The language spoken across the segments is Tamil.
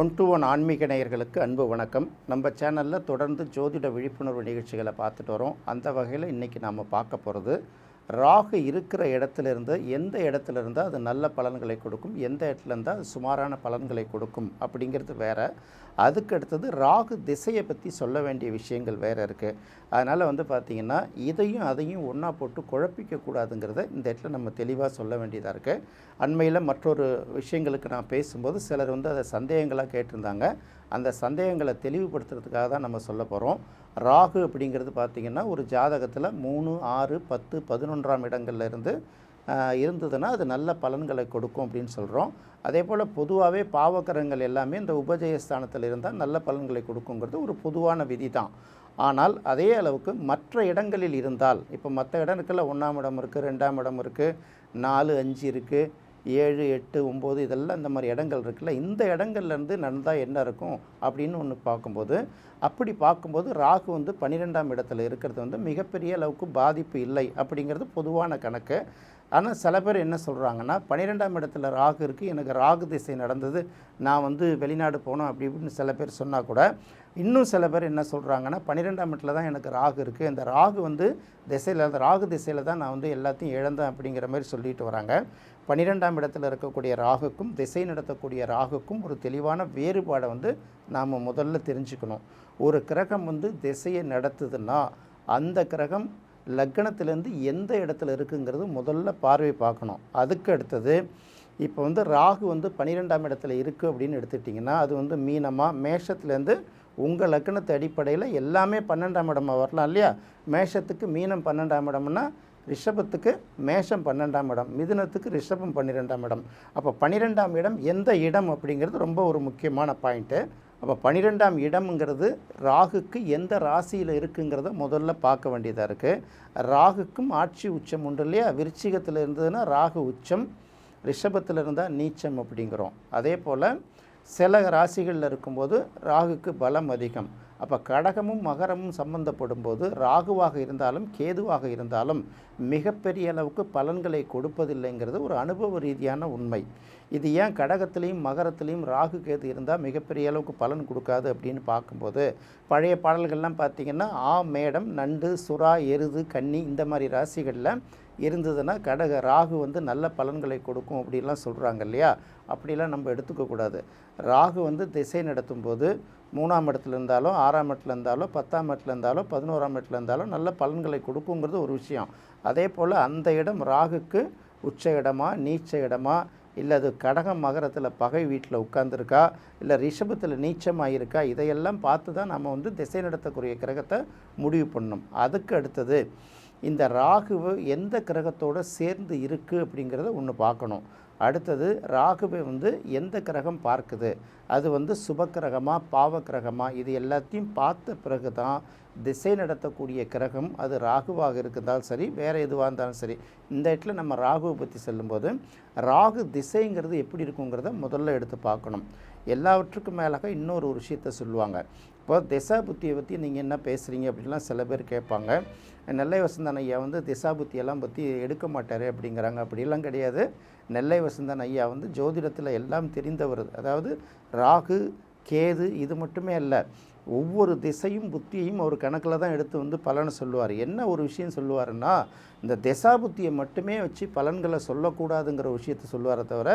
ஒன் டு ஒன் ஆன்மீக நேயர்களுக்கு அன்பு வணக்கம். நம்ம சேனலில் தொடர்ந்து ஜோதிட விழிப்புணர்வு நிகழ்ச்சிகளை பார்த்துட்டு வரோம். அந்த வகையில் இன்றைக்கி நாம் பார்க்க போகிறது, ராகு இருக்கிற இடத்துலேருந்து எந்த இடத்துல இருந்தால் அது நல்ல பலன்களை கொடுக்கும், எந்த இடத்துல இருந்தால் அது சுமாரான பலன்களை கொடுக்கும் அப்படிங்கிறது வேறு. அதுக்கு அடுத்தது ராகு திசையை பற்றி சொல்ல வேண்டிய விஷயங்கள் வேறு இருக்குது. அதனால் பார்த்திங்கன்னா இதையும் அதையும் ஒன்றா போட்டு குழப்பிக்கக்கூடாதுங்கிறத இந்த இடத்துல நம்ம தெளிவாக சொல்ல வேண்டியதாக இருக்குது. அண்மையில் மற்றொரு விஷயங்களுக்கு நான் பேசும்போது சிலர் அதை சந்தேகங்களாக கேட்டிருந்தாங்க. அந்த சந்தேகங்களை தெளிவுபடுத்துறதுக்காக தான் நம்ம சொல்ல போகிறோம். ராகு அப்படிங்கிறது பார்த்திங்கன்னா ஒரு ஜாதகத்தில் 3, 6, 10, 11ஆம் இடங்கள்ல இருந்ததுன்னா அது நல்ல பலன்களை கொடுக்கும் அப்படின்னு சொல்கிறோம். அதே போல் பொதுவாகவே பாவகரங்கள் எல்லாமே இந்த உபஜயஸ்தானத்தில் இருந்தால் நல்ல பலன்களை கொடுக்குங்கிறது ஒரு பொதுவான விதி தான். ஆனால் அதே அளவுக்கு மற்ற இடங்களில் இருந்தால், இப்போ மற்ற இடங்களுக்குள்ள 1ஆம் இடம் இருக்குது, 2ஆம் இடம் இருக்குது, 4, 5 இருக்குது, 7, 8, 9 இதெல்லாம் இந்த மாதிரி இடங்கள் இருக்குல்ல, இந்த இடங்கள்லேருந்து நடந்தால் என்ன இருக்கும் அப்படின்னு ஒன்று பார்க்கும்போது, அப்படி பார்க்கும்போது ராகு 12ஆம் இடத்துல இருக்கிறது மிகப்பெரிய அளவுக்கு பாதிப்பு இல்லை அப்படிங்கிறது பொதுவான கணக்கு. ஆனால் சில பேர் என்ன சொல்கிறாங்கன்னா, 12ஆம் இடத்துல ராகு இருக்குது, எனக்கு ராகு திசை நடந்தது, நான் வெளிநாடு போனோம் அப்படி இப்படின்னு சில பேர் சொன்னால் கூட, இன்னும் சில பேர் என்ன சொல்கிறாங்கன்னா, 12ஆம் இடத்துல தான் எனக்கு ராகு இருக்குது, இந்த ராகு திசையில், அந்த ராகு திசையில் தான் நான் எல்லாத்தையும் இழந்தேன் அப்படிங்கிற மாதிரி சொல்லிட்டு வராங்க. 12ஆம் இடத்துல இருக்கக்கூடிய ராகுக்கும் திசை நடத்தக்கூடிய ராகுக்கும் ஒரு தெளிவான வேறுபாடை நாம் முதல்ல தெரிஞ்சுக்கணும். ஒரு கிரகம் திசையை நடத்துதுன்னா அந்த கிரகம் லக்னத்திலேருந்து எந்த இடத்துல இருக்குங்கிறது முதல்ல பார்வை பார்க்கணும். அதுக்கு அடுத்தது இப்போ ராகு 12ஆம் இடத்துல இருக்குது அப்படின்னு எடுத்துட்டிங்கன்னா, அது மீனமாக மேஷத்துலேருந்து உங்கள் லக்னத்து அடிப்படையில் எல்லாமே 12ஆம் இடமாக வரலாம் இல்லையா. மேஷத்துக்கு மீனம் 12ஆம் இடம்னா, ரிஷபத்துக்கு மேஷம் 12ஆம் இடம், மிதுனத்துக்கு ரிஷபம் 12ஆம் இடம். அப்போ 12ஆம் இடம் எந்த இடம் அப்படிங்கிறது ரொம்ப ஒரு முக்கியமான பாயிண்ட்டு. அப்போ 12ஆம் இடம்ங்கிறது ராகுக்கு எந்த ராசியில் இருக்குங்கிறத முதல்ல பார்க்க வேண்டியதாக இருக்குது. ராகுக்கும் ஆட்சி உச்சம் உண்டு இல்லையா. விருச்சிகத்தில் இருந்ததுன்னா ராகு உச்சம், ரிஷபத்தில் இருந்தால் நீச்சம் அப்படிங்கிறோம். அதே போல் சில ராசிகளில் இருக்கும்போது ராகுக்கு பலம் அதிகம். அப்போ கடகமும் மகரமும் சம்பந்தப்படும் போது ராகுவாக இருந்தாலும் கேதுவாக இருந்தாலும் மிகப்பெரிய அளவுக்கு பலன்களை கொடுப்பதில்லைங்கிறது ஒரு அனுபவ ரீதியான உண்மை. இது ஏன் கடகத்திலையும் மகரத்திலையும் ராகு கேது இருந்தால் மிகப்பெரிய அளவுக்கு பலன் கொடுக்காது அப்படின்னு பார்க்கும்போது, பழைய பாடல்கள்லாம் பார்த்திங்கன்னா மேடம், நண்டு, சுறா, எருது, கன்னி இந்த மாதிரி ராசிகளில் இருந்ததுன்னா ராகு நல்ல பலன்களை கொடுக்கும் அப்படிலாம் சொல்கிறாங்க இல்லையா. அப்படிலாம் நம்ம எடுத்துக்கக்கூடாது. ராகு திசை நடத்தும் போது 3ஆம் இடத்துல இருந்தாலும், 6ஆம் இடத்துல இருந்தாலும், 10ஆம் இடத்துல இருந்தாலும், 11ஆம் இடத்துல இருந்தாலும் நல்ல பலன்களை கொடுக்குங்கிறது ஒரு விஷயம். அதே போல் அந்த இடம் ராகுக்கு உச்ச இடமா, நீச்ச இடமா, இல்லை அது கடகம் மகரத்தில் பகை வீட்டில் உட்கார்ந்துருக்கா, இல்லை ரிஷபத்தில் நீச்சமாக இருக்கா, இதையெல்லாம் பார்த்து தான் நம்ம திசை நடத்தக்கூடிய கிரகத்தை முடிவு பண்ணணும். அதுக்கு அடுத்தது இந்த ராகுவை எந்த கிரகத்தோடு சேர்ந்து இருக்குது அப்படிங்கிறத ஒன்று பார்க்கணும். அடுத்தது ராகுவை எந்த கிரகம் பார்க்குது, அது சுபக்கிரகமா பாவக்கிரகமா, இது எல்லாத்தையும் பார்த்த பிறகு தான் திசை நடத்தக்கூடிய கிரகம் அது ராகுவாக இருக்குதாலும் சரி, வேறு எதுவாக இருந்தாலும் சரி. இந்த இடத்துல நம்ம ராகுவை பற்றி சொல்லும்போது ராகு திசைங்கிறது எப்படி இருக்குங்கிறத முதல்ல எடுத்து பார்க்கணும். எல்லாவற்றுக்கும் மேலாக இன்னொரு விஷயத்தை சொல்லுவாங்க. இப்போ திசா புத்தியை பற்றி நீங்கள் என்ன பேசுகிறீங்க அப்படின்லாம் சில பேர் கேட்பாங்க. நெல்லை வசந்தன் ஐயா திசா புத்தியெல்லாம் பற்றி எடுக்க மாட்டார் அப்படிங்கிறாங்க. அப்படிலாம் கிடையாது. நெல்லை வசந்தன் ஐயா ஜோதிடத்தில் எல்லாம் தெரிந்தவர். அதாவது ராகு கேது இது மட்டுமே அல்ல, ஒவ்வொரு திசையும் புத்தியையும் ஒரு கணக்கில் தான் எடுத்து பலனை சொல்லுவார். என்ன ஒரு விஷயம் சொல்லுவாருன்னா, இந்த திசா புத்தியை மட்டுமே வச்சு பலன்களை சொல்லக்கூடாதுங்கிற விஷயத்தை சொல்லுவாரை தவிர,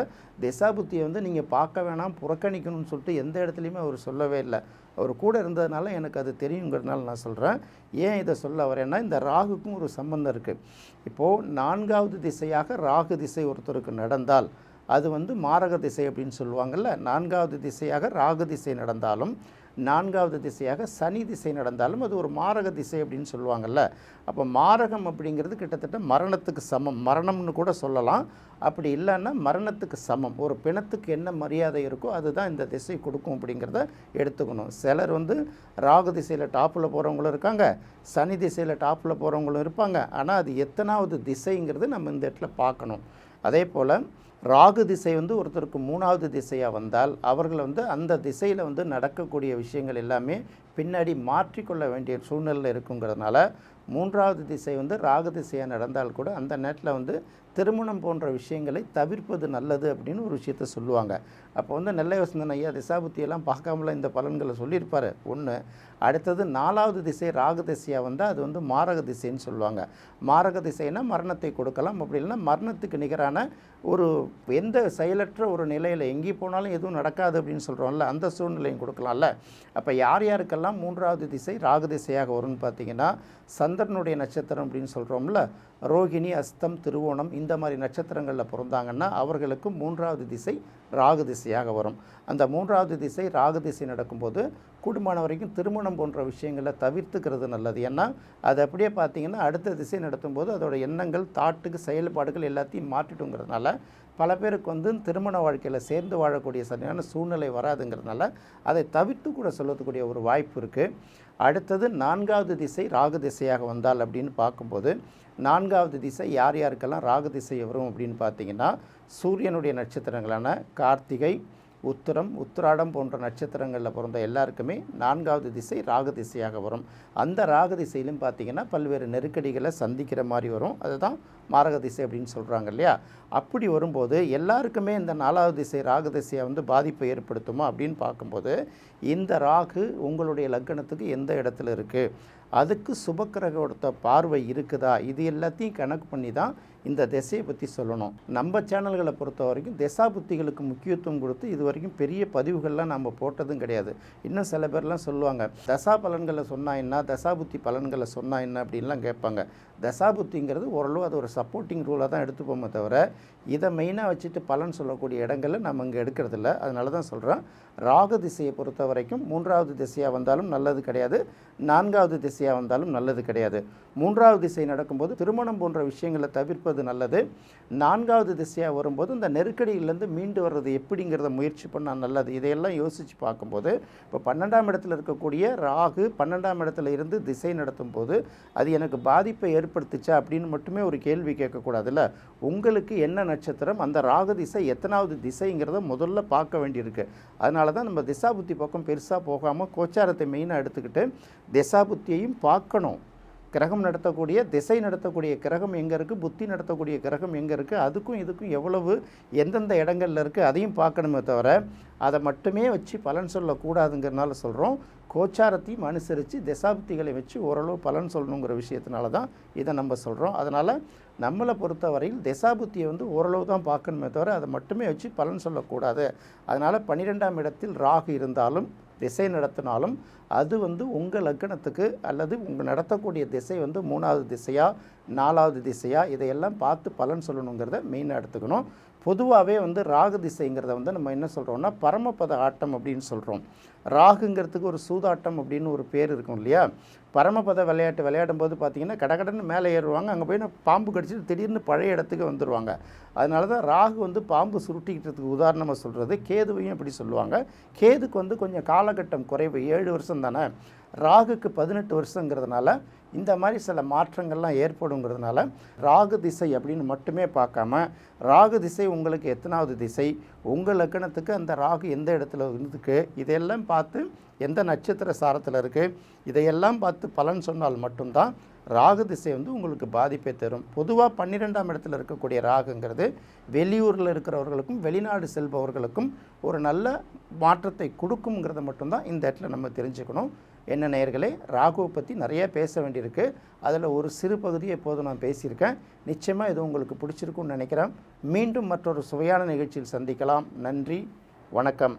திசா புத்தியை நீங்கள் பார்க்க வேணாம், புறக்கணிக்கணும்னு சொல்லிட்டு எந்த இடத்துலையுமே அவர் சொல்லவே இல்லை. அவர் கூட இருந்ததுனால எனக்கு அது தெரியுங்கிறதுனால நான் சொல்கிறேன். ஏன் இதை சொல்ல வரேன்னா, இந்த ராகுக்கும் ஒரு சம்பந்தம் இருக்குது. இப்போது 4ஆவது திசையாக ராகு திசை ஒருத்தருக்கு நடந்தால் அது மாரக திசை அப்படின்னு சொல்லுவாங்கள்ல. 4ஆவது திசையாக ராகு திசை நடந்தாலும், 4ஆவது திசையாக சனி திசை நடந்தாலும் அது ஒரு மாரக திசை அப்படின்னு சொல்லுவாங்கள்ல. அப்போ மாரகம் அப்படிங்கிறது கிட்டத்தட்ட மரணத்துக்கு சமம், மரணம்னு கூட சொல்லலாம். அப்படி இல்லைன்னா மரணத்துக்கு சமம். ஒரு பிணத்துக்கு என்ன மரியாதை இருக்கோ அதுதான் இந்த திசை கொடுக்கும் அப்படிங்கிறத எடுத்துக்கணும். சிலர் ராகு திசையில் டாப்பில் போகிறவங்களும் இருக்காங்க, சனி திசையில் டாப்பில் போகிறவங்களும் இருப்பாங்க. ஆனால் அது எத்தனாவது திசைங்கிறது நம்ம இந்த இடத்துல பார்க்கணும். அதே போல் ராகு திசை ஒருத்தருக்கு 3ஆவது திசையாக வந்தால் அவர்கள் அந்த திசையில் நடக்கக்கூடிய விஷயங்கள் எல்லாமே பின்னாடி மாற்றிக்கொள்ள வேண்டிய சூழ்நிலை இருக்குங்கிறதுனால 3ஆவது திசை ராகு திசையாக நடந்தால் கூட அந்த நேரத்தில் திருமணம் போன்ற விஷயங்களை தவிர்ப்பது நல்லது அப்படின்னு ஒரு விஷயத்த சொல்லுவாங்க. அப்போ வந்து நெல்லை வசந்தன் ஐயா திசாபுத்தியெல்லாம் பார்க்காமலாம் இந்த பலன்களை சொல்லியிருப்பார் ஒன்று. அடுத்தது 4வது திசை ராகு திசையாக வந்தால் அது வந்து மாரக திசைன்னு சொல்லுவாங்க. மாரக திசைனா மரணத்தை கொடுக்கலாம், அப்படி இல்லைன்னா மரணத்துக்கு நிகரான ஒரு எந்த செயலற்ற ஒரு நிலையில் எங்கேயும் போனாலும் எதுவும் நடக்காது அப்படின்னு சொல்கிறோம்ல, அந்த சூழ்நிலையும் கொடுக்கலாம்ல. அப்போ யார் யாருக்கெல்லாம் 3வது திசை ராகு திசையாக வரும்னு பார்த்தீங்கன்னா, சந்திரனுடைய நட்சத்திரம் அப்படின்னு சொல்கிறோம்ல, ரோகிணி, அஸ்தம், திருவோணம் இந்த மாதிரி நட்சத்திரங்களில் பிறந்தாங்கன்னா அவர்களுக்கு 3வது திசை ராகு திசையாக வரும். அந்த 3வது திசை ராகு திசை நடக்கும்போது கூடுமான வரைக்கும் திருமணம் போன்ற விஷயங்களை தவிர்த்துக்கிறது நல்லது. ஏன்னா அது அப்படியே பார்த்தீங்கன்னா அடுத்த திசை நடத்தும்போது அதோட எண்ணங்கள், தாட்டுக்கு, செயல்பாடுகள் எல்லாத்தையும் மாற்றிட்டுங்கிறதுனால பல பேருக்கு வந்து திருமண வாழ்க்கையில் சேர்ந்து வாழக்கூடிய சரியான சூழ்நிலை வராதுங்கிறதுனால அதை தவிர்த்து கூட சொல்லக்கூடிய ஒரு வாய்ப்பு இருக்குது. அடுத்தது 4வது திசை ராகு திசையாக வந்தால் அப்படின்னு பார்க்கும்போது 4வது திசை யார் யாருக்கெல்லாம் ராகு திசை வரும் அப்படின்னு பார்த்தீங்கன்னா, சூரியனுடைய நட்சத்திரங்களான கார்த்திகை, உத்திரம், உத்திராடம் போன்ற நட்சத்திரங்களில் பிறந்த எல்லாருக்குமே 4வது திசை ராகு திசையாக வரும். அந்த ராகு திசையிலும் பார்த்திங்கன்னா பல்வேறு நெருக்கடிகளை சந்திக்கிற மாதிரி வரும். அதுதான் மாரக திசை அப்படின்னு சொல்கிறாங்க இல்லையா. அப்படி வரும்போது எல்லாருக்குமே இந்த 4வது திசை ராகு திசையை வந்து பாதிப்பை ஏற்படுத்துமா அப்படின்னு பார்க்கும்போது, இந்த ராகு உங்களுடைய லக்னத்துக்கு எந்த இடத்துல இருக்குது, அதுக்கு சுபக்கிரகோட பார்வை இருக்குதா, இது எல்லாத்தையும் கணக்கு பண்ணி தான் இந்த திசையை பற்றி சொல்லணும். நம்ம சேனல்களை பொறுத்த வரைக்கும் திசா புத்திகளுக்கு முக்கியத்துவம் கொடுத்து இது வரைக்கும் பெரிய பதிவுகள்லாம் நம்ம போட்டதும் கிடையாது. இன்னும் சில பேர்லாம் சொல்லுவாங்க, தசா பலன்களை சொன்னால் என்ன, தசாபுத்தி பலன்களை சொன்னால் என்ன அப்படின்லாம் கேட்பாங்க. தசாபுத்திங்கிறது ஓரளவு அது ஒரு சப்போர்ட்டிங் ரூலாக தான் எடுத்துப்போமே தவிர இதை மெயினாக வச்சுட்டு பலன் சொல்லக்கூடிய இடங்களில் நம்ம இங்கே எடுக்கிறதில்ல. அதனால தான் சொல்கிறேன், ராகு திசையை பொறுத்த வரைக்கும் 3வது திசையாக வந்தாலும் நல்லது கிடையாது, 4வது திசையாக வந்தாலும் நல்லது கிடையாது. 3வது திசை நடக்கும்போது திருமணம் போன்ற விஷயங்களை தவிர்ப்பது நல்லது. 4வது திசையாக வரும்போது இந்த நெருக்கடியிலேருந்து மீண்டு வர்றது எப்படிங்கிறத முயற்சி பண்ணால் நல்லது. இதையெல்லாம் யோசித்து பார்க்கும்போது இப்போ 12ஆம் இடத்துல இருக்கக்கூடிய ராகு 12ஆம் இடத்துல இருந்து திசை நடத்தும் போது அது எனக்கு பாதிப்பை ஏற்படுத்துச்சா அப்படின்னு மட்டுமே ஒரு கேள்வி கேட்கக்கூடாதுல்ல. உங்களுக்கு என்ன நட்சத்திரம், அந்த ராகு திசை எத்தனாவது திசைங்கிறத முதல்ல பார்க்க வேண்டியிருக்கு. அதனால தான் நம்ம திசாபுத்தி பக்கம் பெருசாக போகாமல் கோச்சாரத்தை மெயினாக எடுத்துக்கிட்டு திசாபுத்தியையும் பார்க்கணும். கிரகம் நடத்தக்கூடிய திசை நடத்தக்கூடிய கிரகம் எங்கே இருக்குது, புத்தி நடத்தக்கூடிய கிரகம் எங்கே இருக்குது, அதுக்கும் இதுக்கும் எவ்வளவு எந்தெந்த இடங்களில் இருக்குது அதையும் பார்க்கணுமே தவிர அதை மட்டுமே வச்சு பலன் சொல்லக்கூடாதுங்கிறனால சொல்கிறோம். கோச்சாரத்தையும் அனுசரித்து திசாபுத்திகளை வச்சு ஓரளவு பலன் சொல்லணுங்கிற விஷயத்தினால தான் இதை நம்ம சொல்கிறோம். அதனால் நம்மளை பொறுத்தவரையில் திசாபுத்தியை வந்து ஓரளவு தான் பார்க்கணுமே தவிர அதை மட்டுமே வச்சு பலன் சொல்லக்கூடாது. அதனால் 12ஆம் இடத்தில் ராகு இருந்தாலும் திசை நடத்தினாலும் அது வந்து உங்கள் லக்னத்துக்கு அல்லது உங்கள் நடத்தக்கூடிய திசை வந்து 3வது திசையா 4வது திசையா இதையெல்லாம் பார்த்து பலன் சொல்லணுங்கிறத மெயினாக எடுத்துக்கணும். பொதுவாகவே வந்து ராகு திசைங்கிறத வந்து நம்ம என்ன சொல்கிறோம்னா பரமபத ஆட்டம் அப்படின்னு சொல்கிறோம். ராகுங்கிறதுக்கு ஒரு சூதாட்டம் அப்படின்னு ஒரு பேர் இருக்கும் இல்லையா. பரமபத விளையாட்டு விளையாடும் போது பார்த்திங்கன்னா கடகடன்னு மேலே ஏறுவாங்க, அங்கே போய் பாம்பு கடிச்சிட்டு திடீர்னு பழைய இடத்துக்கு வந்துடுவாங்க. அதனால தான் ராகு வந்து பாம்பு சுருட்டிக்கிட்டதுக்கு உதாரணமாக சொல்கிறது. கேதுவையும் அப்படி சொல்லுவாங்க. கேதுக்கு வந்து கொஞ்சம் காலகட்டம் குறைவு, 7 வருஷம் தானே. ராகுக்கு 18 வருஷங்கிறதுனால இந்த மாதிரி சில மாற்றங்கள்லாம் ஏற்படுங்கிறதுனால ராகு திசை அப்படின்னு மட்டுமே பார்க்காம ராகு திசை உங்களுக்கு எத்தனாவது திசை, உங்கள் லக்னத்துக்கு அந்த ராகு எந்த இடத்துல இருக்குது, இதையெல்லாம் பார்த்து எந்த நட்சத்திர சாரத்தில் இருக்குது இதையெல்லாம் பார்த்து பலன் சொன்னால் மட்டும்தான் ராகு திசை வந்து உங்களுக்கு பாதிப்பை தரும். பொதுவாக 12ஆம் இடத்துல இருக்கக்கூடிய ராகுங்கிறது வெளியூரில் இருக்கிறவர்களுக்கும் வெளிநாடு செல்பவர்களுக்கும் ஒரு நல்ல மாற்றத்தை கொடுக்குங்கிறத மட்டும்தான் இந்த இடத்துல நம்ம தெரிஞ்சுக்கணும். என்ன நேயர்களே, ராகுவை பற்றி நிறைய பேச வேண்டியிருக்கு. அதில் ஒரு சிறு பகுதியை எப்போதும் நான் பேசியிருக்கேன். நிச்சயமாக இது உங்களுக்கு பிடிச்சிருக்குன்னு நினைக்கிறேன். மீண்டும் மற்றொரு சுவையான நிகழ்ச்சியில் சந்திக்கலாம். நன்றி, வணக்கம்.